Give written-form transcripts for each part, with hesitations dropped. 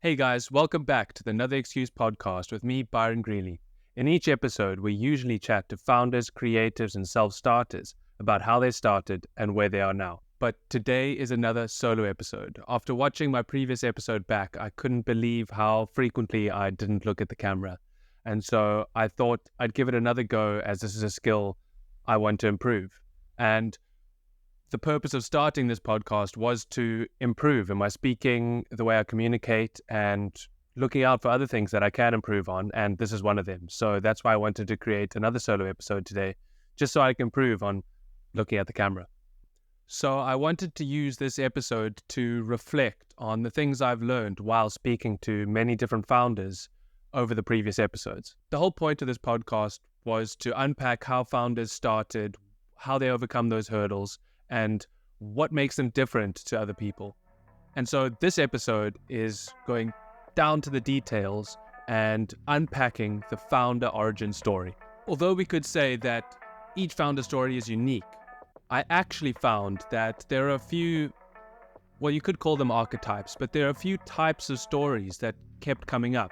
Hey guys, welcome back to the Another Excuse podcast with me, Byron Greeley. In each episode, we usually chat to founders, creatives, and self-starters about how they started and where they are now. But today is another solo episode. After watching my previous episode back, I couldn't believe how frequently I didn't look at the camera. And so I thought I'd give it another go, as this is a skill I want to improve. And the purpose of starting this podcast was to improve in my speaking, the way I communicate, and looking out for other things that I can improve on, and this is one of them. So that's why I wanted to create another solo episode today, just so I can improve on looking at the camera. So I wanted to use this episode to reflect on the things I've learned while speaking to many different founders over the previous episodes. The whole point of this podcast was to unpack how founders started, how they overcome those hurdles, and what makes them different to other people. And so this episode is going down to the details and unpacking the founder origin story. Although we could say that each founder story is unique, I actually found that there are a few, well, you could call them archetypes, but there are a few types of stories that kept coming up.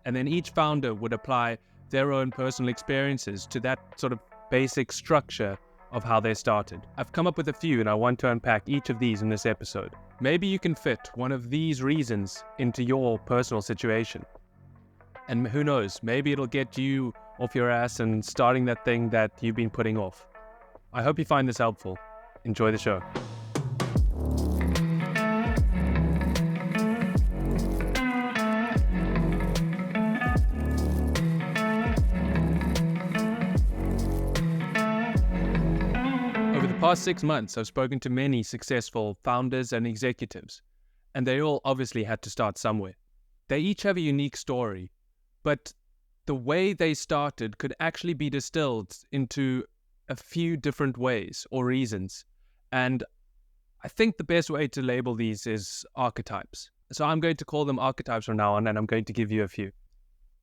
And then each founder would apply their own personal experiences to that sort of basic structure of how they started. I've come up with a few, and I want to unpack each of these in this episode. Maybe you can fit one of these reasons into your personal situation. And who knows, maybe it'll get you off your ass and starting that thing that you've been putting off. I hope you find this helpful. Enjoy the show. Past 6 months, I've spoken to many successful founders and executives, and they all obviously had to start somewhere. They each have a unique story, but the way they started could actually be distilled into a few different ways or reasons. And I think the best way to label these is archetypes. So I'm going to call them archetypes from now on, and I'm going to give you a few.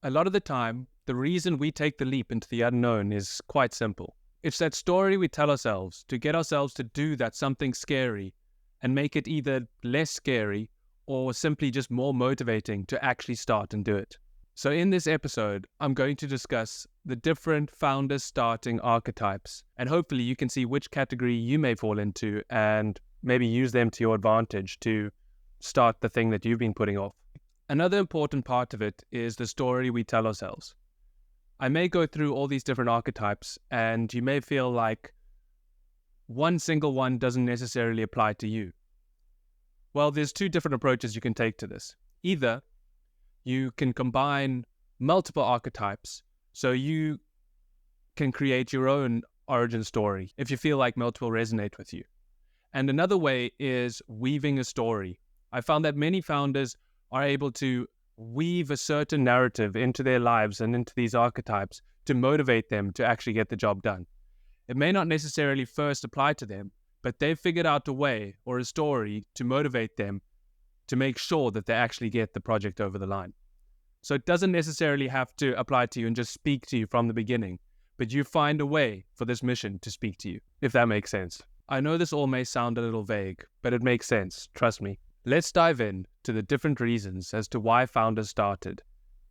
A lot of the time, the reason we take the leap into the unknown is quite simple. It's that story we tell ourselves to get ourselves to do that something scary and make it either less scary or simply just more motivating to actually start and do it. So in this episode, I'm going to discuss the different founder starting archetypes, and hopefully you can see which category you may fall into and maybe use them to your advantage to start the thing that you've been putting off. Another important part of it is the story we tell ourselves. I may go through all these different archetypes, and you may feel like one single one doesn't necessarily apply to you. Well, there's two different approaches you can take to this. Either you can combine multiple archetypes, so you can create your own origin story if you feel like multiple resonate with you. And another way is weaving a story. I found that many founders are able to weave a certain narrative into their lives and into these archetypes to motivate them to actually get the job done. It may not necessarily first apply to them, but they've figured out a way or a story to motivate them to make sure that they actually get the project over the line. So it doesn't necessarily have to apply to you and just speak to you from the beginning, but you find a way for this mission to speak to you, if that makes sense. I know this all may sound a little vague, but it makes sense, trust me. Let's dive in to the different reasons as to why founders started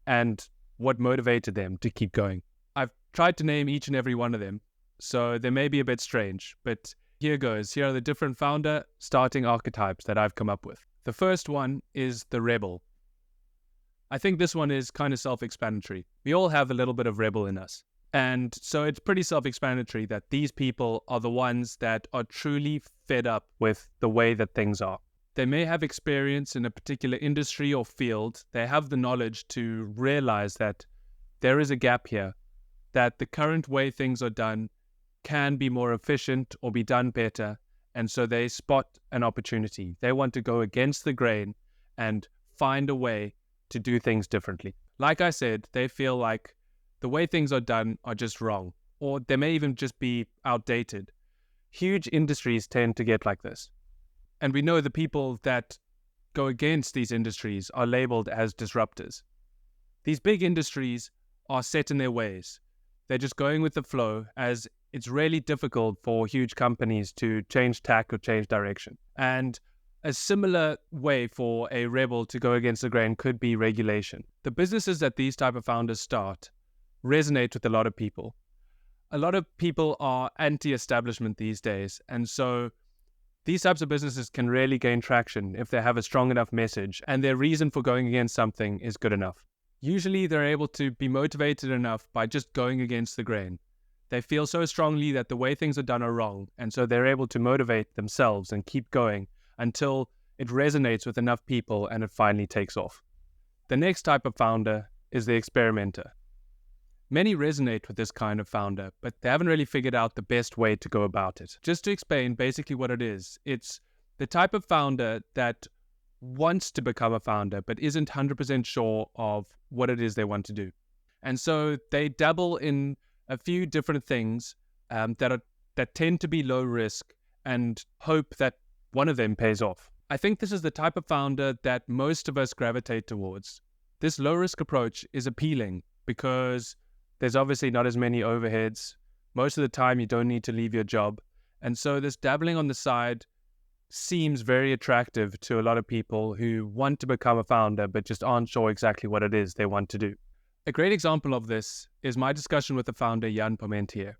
and what motivated them to keep going. I've tried to name each and every one of them, so they may be a bit strange, but here goes. Here are the different founder starting archetypes that I've come up with. The first one is the rebel. I think this one is kind of self-explanatory. We all have a little bit of rebel in us. And so it's pretty self-explanatory that these people are the ones that are truly fed up with the way that things are. They may have experience in a particular industry or field. They have the knowledge to realize that there is a gap here, that the current way things are done can be more efficient or be done better. And so they spot an opportunity. They want to go against the grain and find a way to do things differently. Like I said, they feel like the way things are done are just wrong, or they may even just be outdated. Huge industries tend to get like this. And we know the people that go against these industries are labeled as disruptors. These big industries are set in their ways. They're just going with the flow, as it's really difficult for huge companies to change tack or change direction. And A similar way for a rebel to go against the grain could be regulation. The businesses that these type of founders start resonate with a lot of people. A lot of people are anti-establishment these days, and so these types of businesses can really gain traction if they have a strong enough message and their reason for going against something is good enough. Usually they're able to be motivated enough by just going against the grain. They feel so strongly that the way things are done are wrong, and so they're able to motivate themselves and keep going until it resonates with enough people and it finally takes off. The next type of founder is the experimenter. Many resonate with this kind of founder, but they haven't really figured out the best way to go about it. Just to explain basically what it is, it's the type of founder that wants to become a founder, but isn't 100% sure of what it is they want to do. And so they dabble in a few different things that tend to be low risk and hope that one of them pays off. I think this is the type of founder that most of us gravitate towards. This low risk approach is appealing because there's obviously not as many overheads. Most of the time you don't need to leave your job. And so this dabbling on the side seems very attractive to a lot of people who want to become a founder but just aren't sure exactly what it is they want to do. A great example of this is my discussion with the founder Jan Parmentier.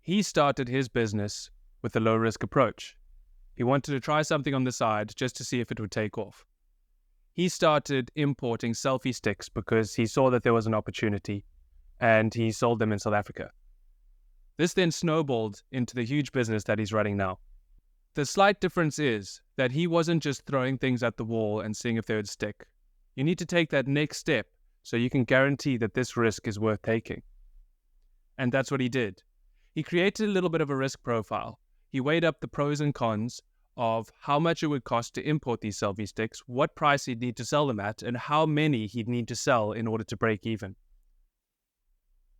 He started his business with a low risk approach. He wanted to try something on the side just to see if it would take off. He started importing selfie sticks because he saw that there was an opportunity, and he sold them in South Africa. This then snowballed into the huge business that he's running now. The slight difference is that he wasn't just throwing things at the wall and seeing if they would stick. You need to take that next step so you can guarantee that this risk is worth taking. And that's what he did. He created a little bit of a risk profile. He weighed up the pros and cons of how much it would cost to import these selfie sticks, what price he'd need to sell them at, and how many he'd need to sell in order to break even.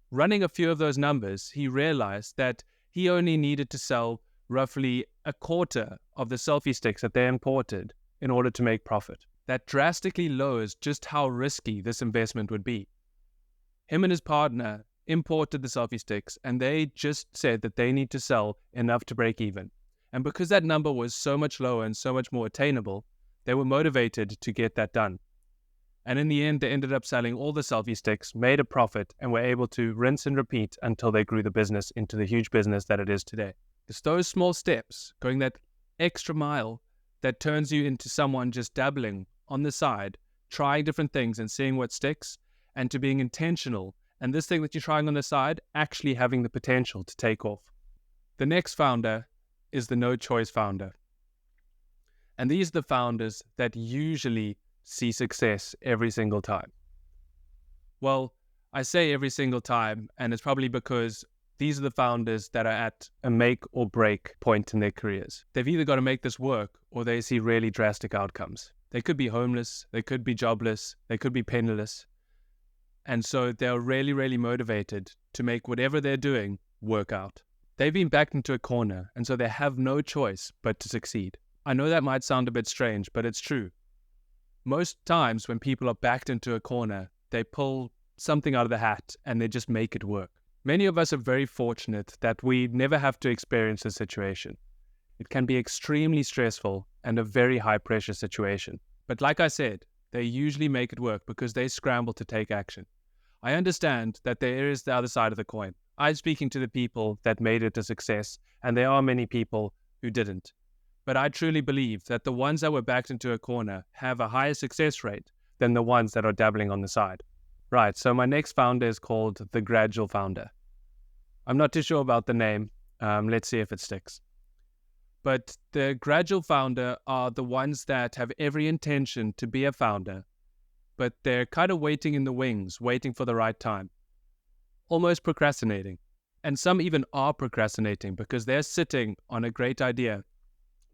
Running a few of those numbers, he realized that he only needed to sell roughly a quarter of the selfie sticks that they imported in order to make profit. That drastically lowers just how risky this investment would be. Him and his partner imported the selfie sticks, and they just said that they need to sell enough to break even. And because that number was so much lower and so much more attainable, they were motivated to get that done. And in the end, they ended up selling all the selfie sticks, made a profit, and were able to rinse and repeat until they grew the business into the huge business that it is today. It's those small steps, going that extra mile, that turns you into someone just dabbling on the side, trying different things and seeing what sticks, and to being intentional, and this thing that you're trying on the side actually having the potential to take off. The next founder is the no-choice founder. And these are the founders that usually see success every single time. Well, I say every single time, and it's probably because these are the founders that are at a make or break point in their careers. They've either got to make this work or they see really drastic outcomes. They could be homeless, they could be jobless, they could be penniless. And so they're really, really motivated to make whatever they're doing work out. They've been backed into a corner, and so they have no choice but to succeed. I know that might sound a bit strange, but it's true. Most times when people are backed into a corner, they pull something out of the hat and they just make it work. Many of us are very fortunate that we never have to experience this situation. It can be extremely stressful and a very high pressure situation. But like I said, they usually make it work because they scramble to take action. I understand that there is the other side of the coin. I'm speaking to the people that made it a success, and there are many people who didn't. But I truly believe that the ones that were backed into a corner have a higher success rate than the ones that are dabbling on the side. Right, so my next founder is called the gradual founder. I'm not too sure about the name. Let's see if it sticks. But the gradual founder are the ones that have every intention to be a founder, but they're kind of waiting in the wings, waiting for the right time. Almost procrastinating. And some even are procrastinating because they're sitting on a great idea,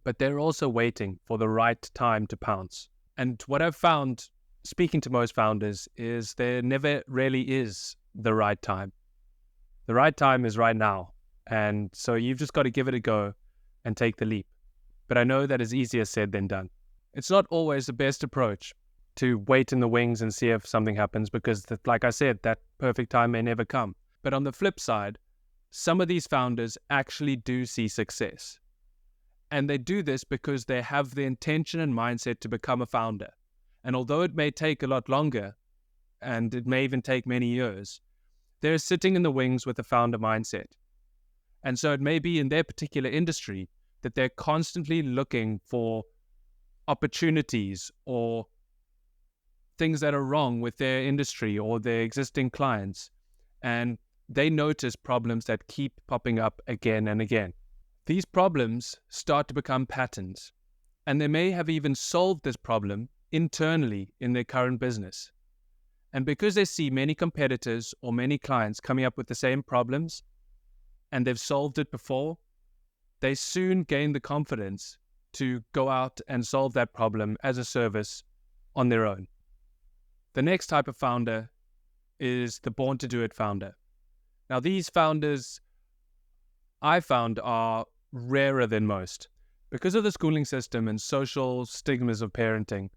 but they're also waiting for the right time to pounce. And what I've found, speaking to most founders, is there never really is the right time. The right time is right now. And so you've just got to give it a go and take the leap. But I know that is easier said than done. It's not always the best approach to wait in the wings and see if something happens because, like I said, that perfect time may never come. But on the flip side, some of these founders actually do see success. And they do this because they have the intention and mindset to become a founder. And although it may take a lot longer, and it may even take many years, they're sitting in the wings with a founder mindset. And so it may be in their particular industry that they're constantly looking for opportunities or things that are wrong with their industry or their existing clients. And they notice problems that keep popping up again and again. These problems start to become patterns, and they may have even solved this problem internally in their current business. And because they see many competitors or many clients coming up with the same problems, and they've solved it before, they soon gain the confidence to go out and solve that problem as a service on their own. The next type of founder is the born-to-do-it founder. Now, these founders I found are rarer than most. Because of the schooling system and social stigmas of parenting,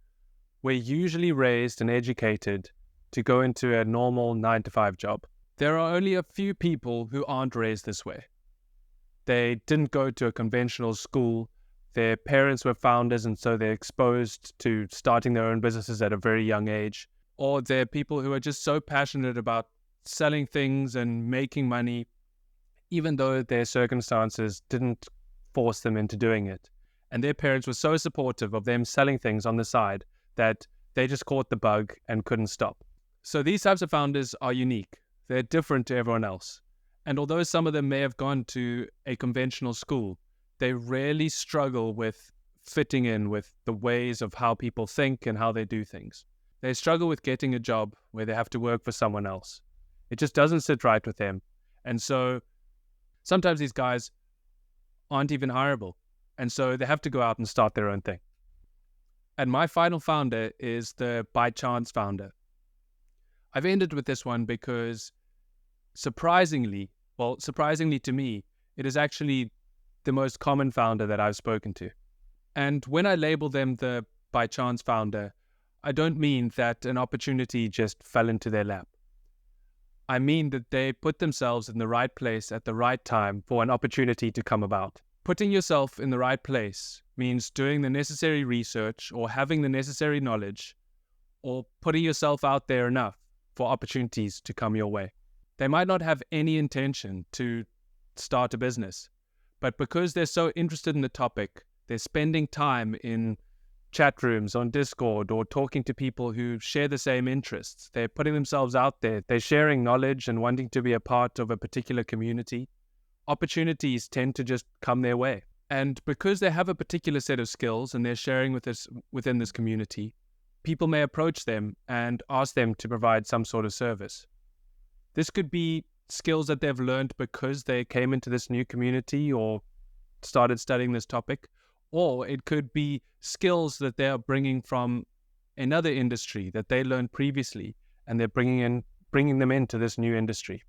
we're usually raised and educated to go into a normal 9-to-5 job. There are only a few people who aren't raised this way. They didn't go to a conventional school. Their parents were founders, and so they're exposed to starting their own businesses at a very young age. Or they're people who are just so passionate about selling things and making money, even though their circumstances didn't force them into doing it. And their parents were so supportive of them selling things on the side that they just caught the bug and couldn't stop. So these types of founders are unique. They're different to everyone else. And although some of them may have gone to a conventional school, they rarely struggle with fitting in with the ways of how people think and how they do things. They struggle with getting a job where they have to work for someone else. It just doesn't sit right with them. And so sometimes these guys aren't even hireable. And so they have to go out and start their own thing. And my final founder is the by chance founder. I've ended with this one because surprisingly to me, it is actually the most common founder that I've spoken to. And when I label them the by chance founder, I don't mean that an opportunity just fell into their lap. I mean that they put themselves in the right place at the right time for an opportunity to come about. Putting yourself in the right place means doing the necessary research or having the necessary knowledge or putting yourself out there enough for opportunities to come your way. They might not have any intention to start a business, but because they're so interested in the topic, they're spending time in chat rooms on Discord or talking to people who share the same interests. They're putting themselves out there. They're sharing knowledge and wanting to be a part of a particular community. Opportunities tend to just come their way. And because they have a particular set of skills and they're sharing within this community, people may approach them and ask them to provide some sort of service. This could be skills that they've learned because they came into this new community or started studying this topic, or it could be skills that they are bringing from another industry that they learned previously, and they're bringing them into this new industry.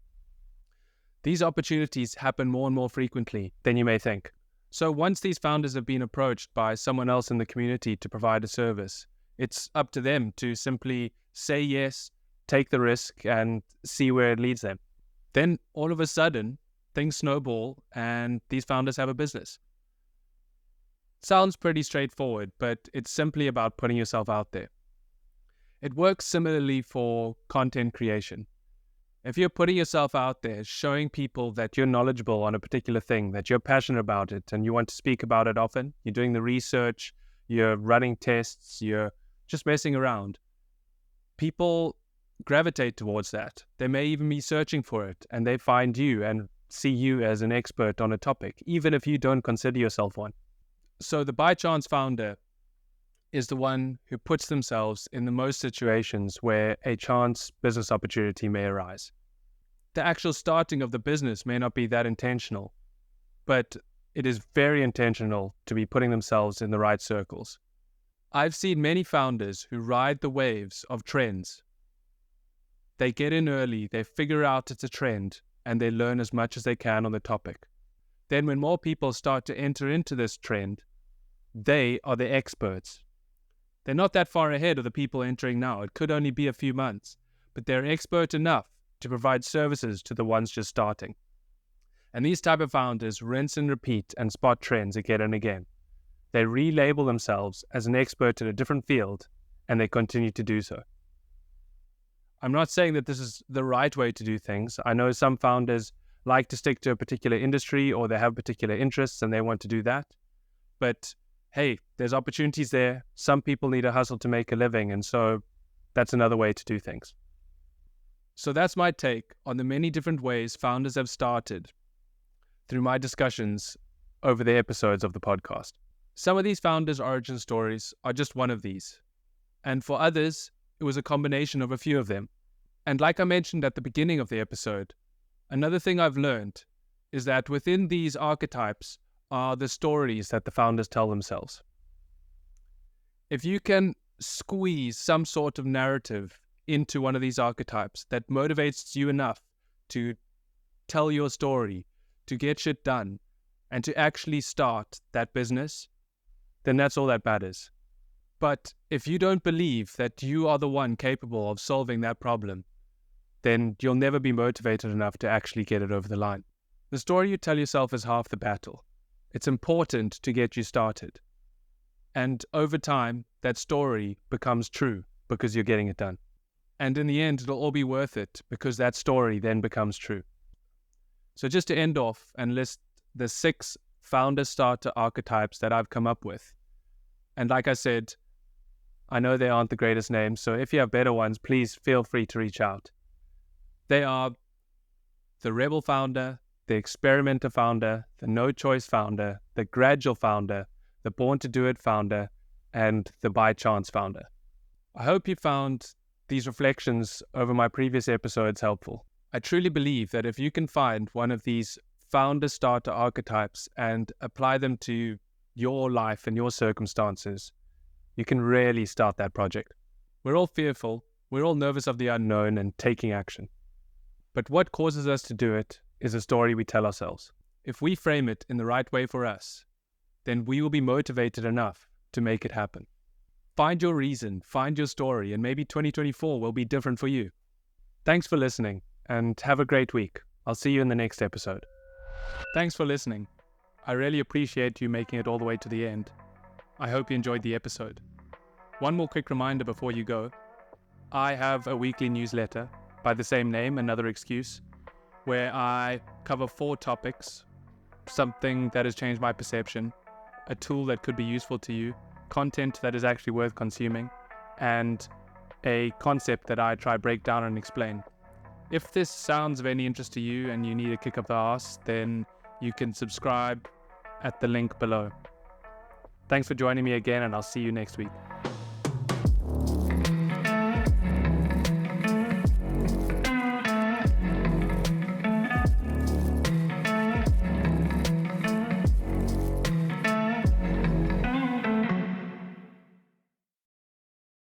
These opportunities happen more and more frequently than you may think. So once these founders have been approached by someone else in the community to provide a service, it's up to them to simply say yes, take the risk, and see where it leads them. Then all of a sudden, things snowball and these founders have a business. Sounds pretty straightforward, but it's simply about putting yourself out there. It works similarly for content creation. If you're putting yourself out there, showing people that you're knowledgeable on a particular thing, that you're passionate about it, and you want to speak about it often, you're doing the research, you're running tests, you're just messing around, people gravitate towards that. They may even be searching for it, and they find you and see you as an expert on a topic, even if you don't consider yourself one. So the by chance founder is the one who puts themselves in the most situations where a chance business opportunity may arise. The actual starting of the business may not be that intentional, but it is very intentional to be putting themselves in the right circles. I've seen many founders who ride the waves of trends. They get in early, they figure out it's a trend, and they learn as much as they can on the topic. Then when more people start to enter into this trend, they are the experts. They're not that far ahead of the people entering now. It could only be a few months, but they're expert enough to provide services to the ones just starting. And these type of founders rinse and repeat and spot trends again and again. They relabel themselves as an expert in a different field, and they continue to do so. I'm not saying that this is the right way to do things. I know some founders like to stick to a particular industry, or they have particular interests and they want to do that. But hey, there's opportunities there. Some people need a hustle to make a living, and so that's another way to do things. So that's my take on the many different ways founders have started through my discussions over the episodes of the podcast. Some of these founders' origin stories are just one of these. And for others, it was a combination of a few of them. And like I mentioned at the beginning of the episode, another thing I've learned is that within these archetypes are the stories that the founders tell themselves. If you can squeeze some sort of narrative into one of these archetypes that motivates you enough to tell your story, to get shit done, and to actually start that business, then that's all that matters. But if you don't believe that you are the one capable of solving that problem, then you'll never be motivated enough to actually get it over the line. The story you tell yourself is half the battle. It's important to get you started. And over time, that story becomes true because you're getting it done. And in the end, it'll all be worth it because that story then becomes true. So just to end off and list the 6 founder starter archetypes that I've come up with. And like I said, I know they aren't the greatest names, so if you have better ones, please feel free to reach out. They are the rebel founder, the experimenter founder, the no-choice founder, the gradual founder, the born-to-do-it founder, and the by-chance founder. I hope you found these reflections over my previous episodes helpful. I truly believe that if you can find one of these founder starter archetypes and apply them to your life and your circumstances, you can really start that project. We're all fearful, we're all nervous of the unknown and taking action. But what causes us to do it is a story we tell ourselves. If we frame it in the right way for us, then we will be motivated enough to make it happen. Find your reason, find your story, and maybe 2024 will be different for you. Thanks for listening, and have a great week. I'll see you in the next episode. Thanks for listening. I really appreciate you making it all the way to the end. I hope you enjoyed the episode. One more quick reminder before you go. I have a weekly newsletter by the same name, Another Excuse, where I cover 4 topics: something that has changed my perception, a tool that could be useful to you, content that is actually worth consuming, and a concept that I try break down and explain. If this sounds of any interest to you and you need a kick up the arse, then you can subscribe at the link below. Thanks for joining me again, and I'll see you next week.